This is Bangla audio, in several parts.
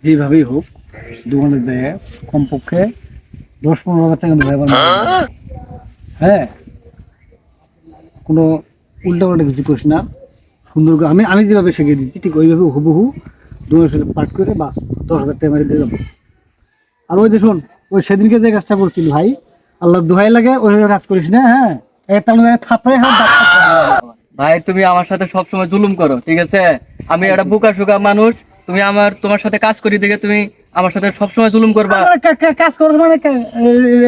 যেভাবেই হোক দোকানে যায় কমপক্ষে 10-15 হাজার টাকা দেবে আবার হ্যাঁ, কোনো উল্টা পাল্টা কিছু করিস না, সুন্দর করে আমি আমি যেভাবে শিখিয়ে দিচ্ছি ঠিক ওইভাবে হুবহু দোকানের সাথে পাঠ করে বাস 10,000 টাকা মেরে দিয়ে যাবো। আর ওই যে শোন, ওই সেদিনকে যে কাজটা করছিলি ভাই, আল্লাহর দোহাই লাগে ওইভাবে কাজ করিস না। হ্যাঁ, থাপড়ে ভাই তুমি আমার সাথে সবসময় জুলুম করো, ঠিক আছে? আমি একটা বোকা শোকা মানুষ, তুমি তোমার সাথে কাজ করি দেখে তুমি আমার সাথে সবসময় জুলুম করবা। কাজ করছ মানে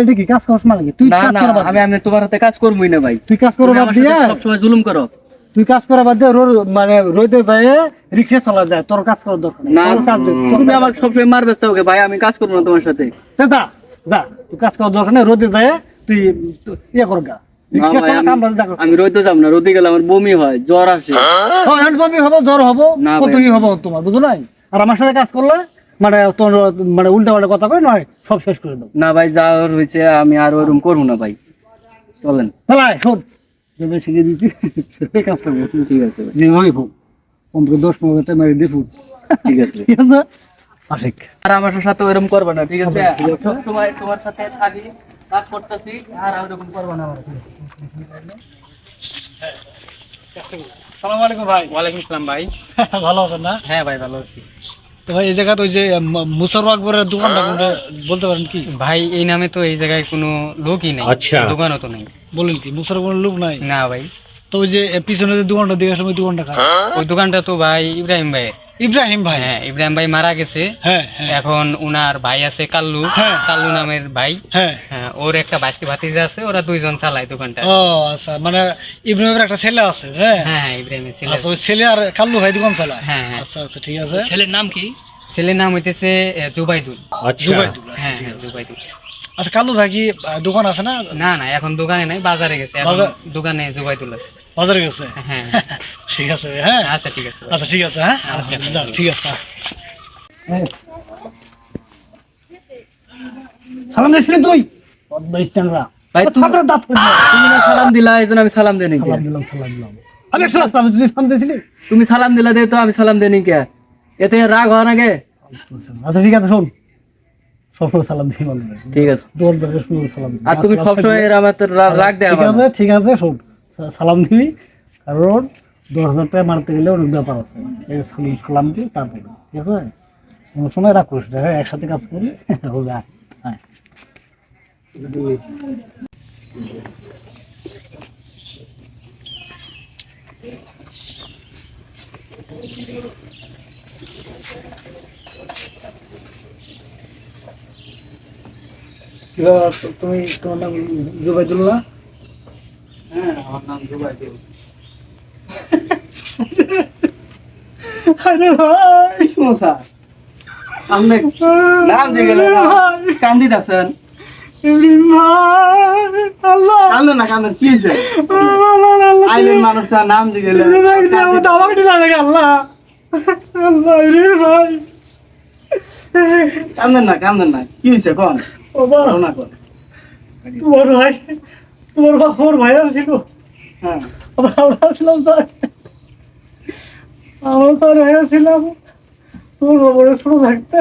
এটা কি কাজ করছ মানে কি? তুই না কাজ না, করা বাদ দে। আমি তোমার সাথে কাজ করবই না ভাই। তুই কাজ করা তুমি বাদ আমার দিয়া সাথে সবসময় জুলুম করো। তুই কাজ করা বাদ দিয়ে মানে রোদে যায় রিক্সা চালা যায়, তোর কাজ করার দরকার নেই। না তোর কাজ দে, তুমি আমাকে সবসময় মারবে চাওকে ভাই, আমি কাজ করবো না তোমার সাথে। যা যা, তুই কাজ করার দরকার নেই। রোদে যায় তুই ইয়ে কর গা, না রিক্সা ভাই, চালা কাম বাদ যা। আমি রোদে যাব না, রোদে গেলে আমার বমি হয়, জ্বর আসে। বমি হবো, জ্বর হবো, না কত ভাই। কি হবো তোমার, বুঝো নাই? আর আমার সাথে কাজ করলে মানে তোর মানে উল্টা পাল্টা কথা কই নয়, সব শেষ করে দেবো। না ভাই, যা হয়েছে আমি আর ওরকম করবো না ভাই, চলেন। তাহলে শোন, যেভাবে শিখে দিচ্ছি সেটাই কাজ করবো। ঠিক আছে ভাই, যেভাবে হোক কমপক্ষে 10-15 হাজার টাকা মেরে দিয়ে ফুট। ঠিক আছে। ঠিক আছে আশিক, আর আমার সাথে ওরকম করবে না, ঠিক আছে? ঠিক আছে। সবসময় তোমার সাথে থাকি, কাজ করতেছি, আর ওরকম করবে না আমার সাথে। সালাম আলাইকুম ভাই। ওয়ালাইকুম আসসালাম ভাই। ভালো আছেন না? হ্যাঁ ভাই, ভালো আছি। তো ভাই এই জায়গাতে ওই যে মুসার আকবরের দোকানটা কোনটা বলতে পারেন কি? ভাই এই নামে তো এই জায়গায় কোনো লোকই নেই, দোকানও তো নেই। বলেন কি মুসার কোনো লোক নাই? না ভাই, তো ওই যে পিছনে যে দোকানটা দিকে সময় দোকানটা খায় ওই দোকানটা তো ভাই ইব্রাহিম ভাই। ইব্রাহিম ভাই। হ্যাঁ, ইব্রাহিম ভাই মারা গেছে। হ্যাঁ হ্যাঁ এখন উনার ভাই আছে কাল্লু, হ্যাঁ। কাল্লু নামের ভাই। হ্যাঁ। হ্যাঁ, ওর একটা ভাস্তি ভাতিজা আছে, ওরা দুইজন চালায় দোকানটা। ও আচ্ছা, মানে ইব্রাহিমের একটা ছেলে আছে। হ্যাঁ হ্যাঁ হ্যাঁ, ইব্রাহিমের ছেলে। আচ্ছা, ওই ছেলে আর কাল্লু ভাই দোকান চালায়। হ্যাঁ হ্যাঁ। আচ্ছা আচ্ছা, ঠিক আছে। ছেলের নাম কি? ছেলের নাম হইতেছে জুবাইদুল। জুবাইদুল। আচ্ছা, হ্যাঁ ঠিক হ্যাঁ, আছে। জুবাইদুল। আচ্ছা, কাল্লু ভাই কি দোকান আছে না? না না, এখন দোকানে নাই, বাজারে গেছে। এখন বাজার- দোকানে জুবাইদুল আছে। বাজারে গেছে। হ্যাঁ ঠিক আছে। হ্যাঁ আচ্ছা ঠিক আছে ভাই। আচ্ছা, ঠিক আছে। হ্যাঁ আচ্ছা। যাও, ঠিক আছে। সালাম দিয়েছিলি তুই? ভাই, তুমি না সালাম দিলা, এই জন্য আমি সালাম দেনি কে? আমি একশো রাস্তা, আমি তুই সালাম দিয়েছিলি? তুমি সালাম দিলা দে তো আমি সালাম দেনি কে? এতে রাগ হয় না গে? আচ্ছা ঠিক আছে, শোন, সবসময় সালাম দিই মানুষ। ঠিক আছে। দোকান থেকে শুরু করে সালাম দিই। আর তুমি সবসময় আমার তো রাগ দেয় ঠিক আমার। আছে, ঠিক আছে, শোন, সালাম দিবি, কারণ 10,000 টাকা মারতে গেলে অনেক ব্যাপার আছে। এই সালাম দিই তারপরে, ঠিক আছে? কোনো সময় রাগ করিস না। হ্যাঁ, একসাথে কাজ করি হবে। হ্যাঁ তুমি, তোমার নাম জুবাইদুল্লাহ? হ্যাঁ, আমার নাম জুবাইদুল। আরে ভাই, সমস্যা আপনি নাম দিয়ে গেলেন, কান্দি দাসেন। আল্লাহ কান্দন না, কান্দন, কি হয়েছে? আইলেন মানুষটা নাম দিয়ে গেলেন, আমাকে লাগে আল্লাহ, আল্লাহ রে ভাই। কান্দন না, কান্দন না, কি হয়েছে কোন? ও বাবা, না কোন? তোমার ভাই, তোমার আমার ভাই ছিল। হ্যাঁ, আমরা ছিলাম স্যার, আমরা স্যার ভাইয়া ছিলাম। তোর খবরে ছোট থাকতে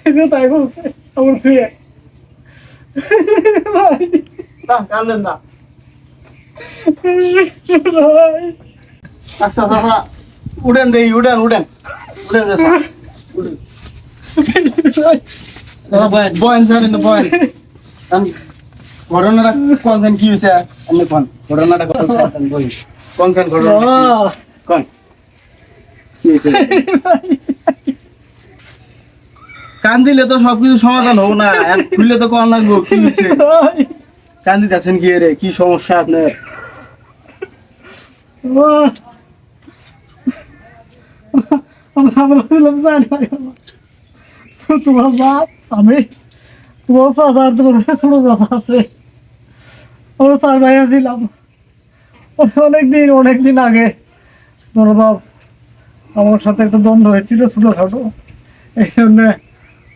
এই যে তাই বলছে আমার তুই ভাই। না কান্দন না। ভাই আচ্ছা দাদা, উড়েন দেই, উড়েন উড়েন উড়েন দেশা, উড়েন। দাদা বয়েন, বয়েন জানেন না, বয়েন। ঘটনাটা কোন কি হয়েছে? আপনি কোন ঘটনাটা কোন ঘটনা কোন কি হয়েছে? কান দিলে তো সবকিছু সমাধান হবো না, আর খুললে তো কোন লাগবো কি হয়েছে? কান দিতেছেন কি রে, কি সমস্যা আপনার? আমরা ছিলাম স্যার ভাই, তোমার বাপ, আমি, তোমার চাচা, তোমার ছোট চাচা আছে, আমরা স্যার ভাইয়া ছিলাম। অনেকদিন আগে তোমার বাপ আমার সাথে একটা দ্বন্দ্ব হয়েছিল ছোটখাটো, এই জন্য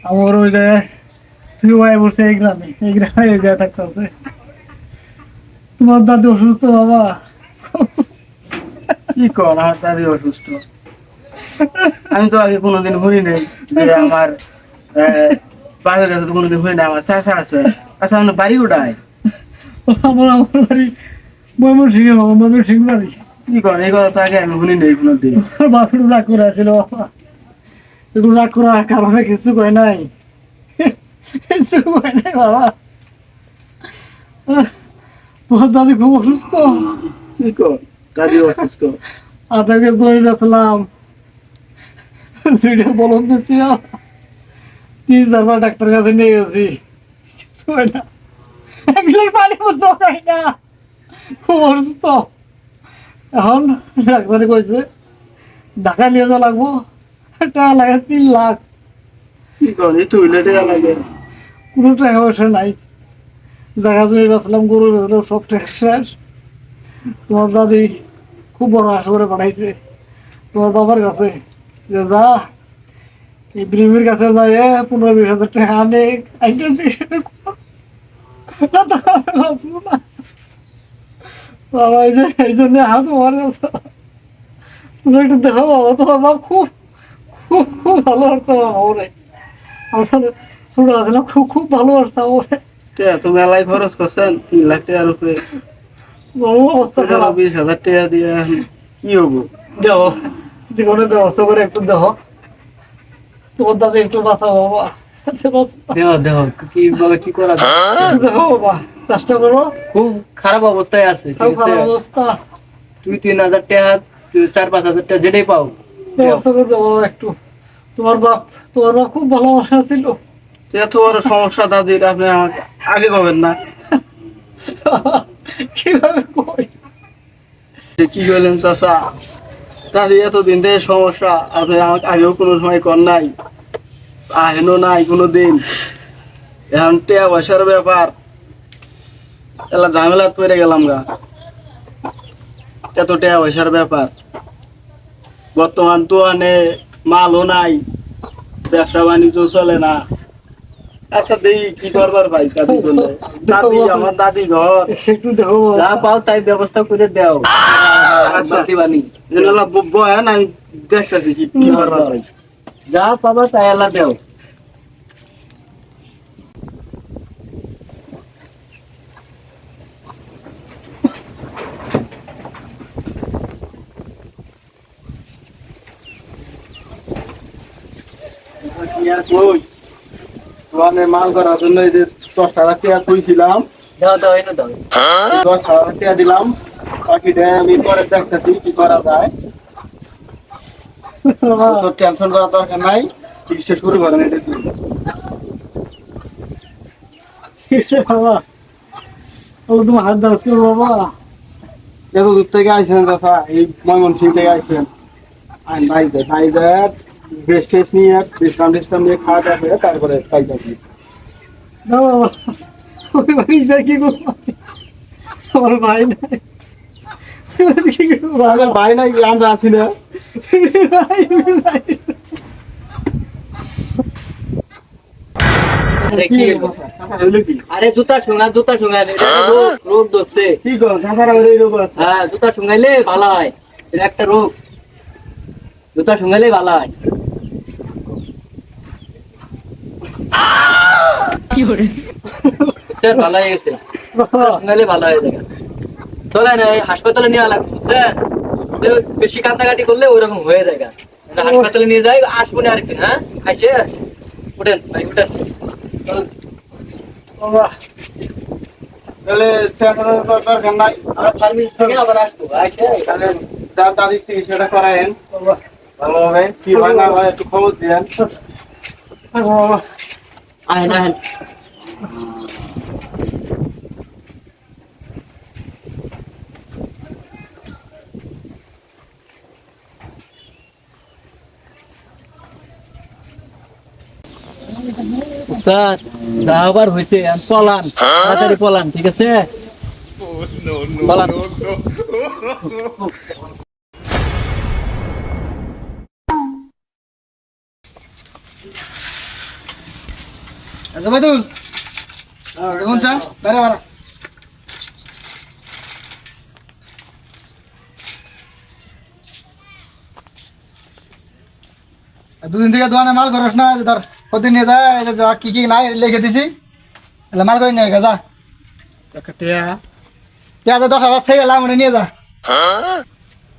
আমার ওই জায়গায় তুই ভাই বলছে এই গ্রামে এই জায়গায় থাকতে আছে। তোমার দাদি অসুস্থ বাবা। কি কর, আমার দাদি অসুস্থ? আমি তো আগে কোনোদিন শুনি নাই যে আমার বাপের কাছে তো কোনোদিন শুনি না আমার চাচা আছে। আচ্ছা আমার বাড়ি কোথায়? আমার বাড়ি ময়মনসিংহে বাবা, ময়মনসিংহ বাড়ি। কি করেন এই কথা তো আগে আমি শুনি নাই কোনোদিন। বাপের রাগ করে আছিল বাবা, একটু রাগ করার কারণে কিছু কয় নাই, কিছু কয় নাই বাবা। তোমার দাদি খুব অসুস্থ, কি কর দাদি অসুস্থ? আদাকে জমি বেছিলাম, দুইটা বলদ বেছি, 30,000 বার ডাক্তার কাছে নিয়ে গেছি, কিছু হয় না, এক গ্লাস পানি বুঝতে চাই না, খুব অসুস্থ। এখন ডাক্তারে কইছে ঢাকা নিয়ে যাওয়া লাগবো, টাকা লাগে 3 লাখ। কি করেন এই তো হইলে দেয়া লাগে। কোনো টাকা পয়সা নাই, জায়গা জমি বেছিলাম, গরু বেছিলাম, সব টাকা শেষ। তোমার দাদি খুব বড় আশা করে পাঠাইছে তোমার বাবার কাছে যে যা এই ব্রিমের কাছে যায় 15-20 হাজার টাকা আনে, আইতেছি না তো আমি বাঁচবো না বাবা। এই জন্য হাত তোমার কাছে, তুমি একটু দেখো বাবা, তোমার বাবা খুব খুব খুব ভালো হচ্ছে বাবা ওরে, আমার ছোট আসলে খুব খুব ভালো হচ্ছে ওরে। তো মেলায় খরচ করছেন 3 লাখ টাকার উপরে, বাবা অবস্থা খারাপ, 20,000 টাকা দিয়ে কি হবো? দেহ জীবনের ব্যবস্থা করে একটু দেহ, তোমার দাদা একটু বাঁচাও বাবা, দেহ দেহ কিভাবে কি করা যায়? দেখো বাবা, চেষ্টা করো। খুব খারাপ অবস্থায় আছে, ঠিক খুব আছে? খারাপ অবস্থা, 2-3 হাজার টাকা, 4-5 হাজার টাকা যেটাই পাও ব্যবস্থা করে দেবো একটু। তোমার বাপ খুব ভালোবাসা ছিল, এত বড় সমস্যা দাদির আপনি আমাকে আগে কবেন না? কিভাবে কই? যে কি বললেন চাচা, দাদি এতদিন থেকে সমস্যা আপনি আমাকে আগেও কোনো সময় কর নাই, আহেনও নাই কোনো দিন। এখন টেয়া পয়সার ব্যাপার, এলা ঝামেলা পড়ে গেলাম গা, এত টেয়া পয়সার ব্যাপার। বর্তমান দোকানে মালও নাই, ব্যবসা বাণিজ্য চলে না। আচ্ছা দেখি কি করবার ভাই দাদির জন্য, দাদি আমার দাদি ঘর, একটু দেখো বাবা। যা পাও তাই ব্যবস্থা করে দাও। আচ্ছা। বাতিবানি এনালা বয়ান আমি দেখতেছি কি কি করবার ভাই। যা পাবা তাই আল্লাহ দাও। দোকানে মাল করার জন্য এই যে 10,000 টাকা কইছিলাম, দাও দাও এনে দাও। 10,000 টাকা দিলাম, বাকিটা আমি পরে দেখতেছি কি করা যায়। তো টেনশন করার দরকার নাই, চিকিৎসা শুরু করেন। এটা কি? কিসে বাবা, ও তোমার হাত দাও বাবা। এত দূর থেকে আইসেন কথা, এই ময়মনসিং থেকে আইসেন, আইন ভাইদের বেস্ট টেস্ট নিয়ে বিশ্রাম নিয়ে খাওয়া দাওয়া করে তারপরে খাই যাবি। না বাবা, ওই বাড়ি যাই কি করবো, আমার ভাই নাই, কি করবো আমার ভাই নাই, আমরা আছি না। আরে কি কি হইলো কি? আরে জুতা শুঙ্গা এটা রোগ ধরছে। কি করো সাসারা এই রোগ আছে? হ্যাঁ জুতা শুঙ্গাইলে ভালো হয়, এটা একটা রোগ, জুতা শুঙ্গাইলে ভালো হয়। কি করে স্যার ভালো হয়ে গেছে, জুতা শুঙ্গাইলে ভালো হয়ে যাবে। চলে না হাসপাতালে নেওয়া লাগবে, বুঝছেন? বেশি কান্দাকাটি করলে ওইরকম হয়ে যায়, হাসপাতালে নিয়ে যাই, আসবো না আরেকদিন। হ্যাঁ আইসে উঠেন ভাই উঠেন। বাবা তাহলে টেনশনের দরকার নাই, আমরা ফার্মেসি থেকে আবার আসবো, আইসে তাহলে যার দাদির চিকিৎসাটা করায়েন বাবা ভালোভাবে, কি হয় না হয় একটু খবর দেন। বাবা, আহেন আহেন। স্যার যা আবার হয়েছে পলান, তাড়াতাড়ি পলান, ঠিক আছে? পলান। আচ্ছা ভাই তুল দেখুন চা বাইরে বাড়া। দুদিন থেকে দোকানে মাল করস না, যে ধর প্রতিদিন নিয়ে যায়, এটা যা কি কি নাই লিখে দিছি, এলে মাল করে নিয়ে যা। একটা টিয়া পেঁয়াজে 10,000 থেকে গেলাম, ওটা নিয়ে যা।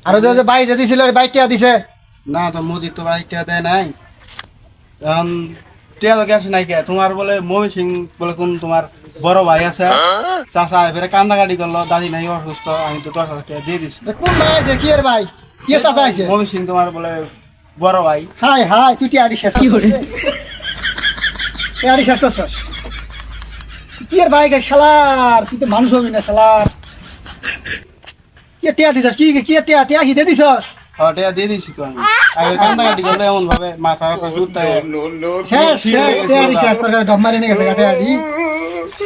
আর ওই যে বাইরে দিছিল, বাইক টিয়া দিছে। না তো মজিদ তো ভাই টিয়া দেয় নাই, এখন টিয়া লোকে আসে নাই কে? তোমার বলে মমি সিং বলে কোন তোমার বড় ভাই আছে, চাষা এবারে কান্দাকাটি করলো, দাদি নাই অসুস্থ, আমি তো 10,000 টাকা দিয়ে দিছি। এ কোন ভাই আছে, কি এর ভাই, কি চাচা আছে? মমি সিং তোমার বলে বড় ভাই। হাই হাই, তুই টিয়ারি শেষ করছিস, টিয়ারি শেষ করছিস। কি এর ভাই শালার, তুই তো মানুষ হবি না শালার। কি টিয়া দিছস, কি কি টিয়া টিয়া কি দিয়ে দিছস? টিয়া দিয়ে দিছি তো আমি, আগে কান্দাকাটি করলে এমন ভাবে মাথা ঘুরতে। শেষ শেষ, টিয়ারি শেষ, তোর কাছে ডব মারি নিয়ে গেছে টিয়ারি।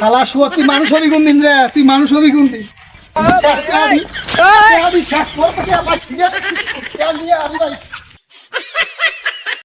শালা শুয়া, তুই মানুষ হবি কোন দিন রে, তুই মানুষ হবি কোন দিন? শেষ টিয়ারি, টিয়ারি শেষ, মোর টিয়া ভাই, টিয়া দিয়ে আমি ভাই